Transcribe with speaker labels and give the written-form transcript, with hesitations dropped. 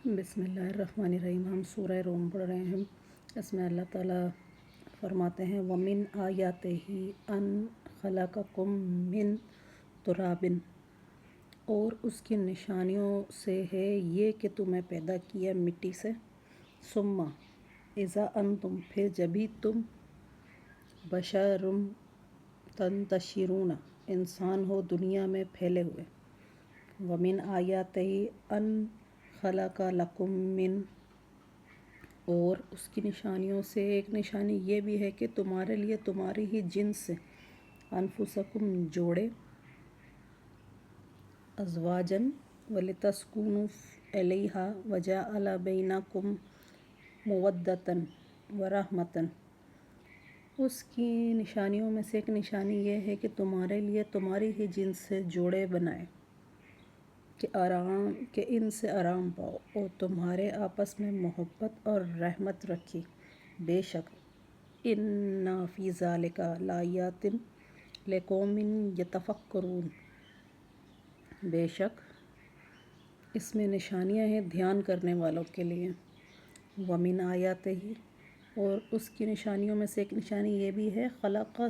Speaker 1: بسم اللہ الرحمن الرحیم۔ ہم سورہ روم پڑھ رہے ہیں۔ اس میں اللہ تعالیٰ فرماتے ہیں وَمِنْ آیَاتِهِ أَنْ خَلَقَكُم مِّن تُرَابٍ، اور اس کی نشانیوں سے ہے یہ کہ تمہیں پیدا کیا مٹی سے، ثُمَّ إِذَا أَنْتُمْ، پھر جبھی تم بشر تنتشرون، انسان ہو دنیا میں پھیلے ہوئے۔ وَمِنْ آیَاتِهِ أَنْ خَلَقَ لَكُم مِّن، اور اس کی نشانیوں سے ایک نشانی یہ بھی ہے کہ تمہارے لیے تمہاری ہی جنس سے انفسکم جوڑے، ازواجن ولتسکنوا الیہا وجعل بینکم مودۃ ورحمۃ۔ اس کی نشانیوں میں سے ایک نشانی یہ ہے کہ تمہارے لیے تمہاری ہی جنس سے جوڑے بنائے کہ ان سے آرام پاؤ، اور تمہارے آپس میں محبت اور رحمت رکھی۔ بے شک ان فی ذالک لآیات لقوم یتفکرون، بے شک اس میں نشانیاں ہیں دھیان کرنے والوں کے لیے۔ وَمِنْ آیاتہ، اور اس کی نشانیوں میں سے ایک نشانی یہ بھی ہے خلق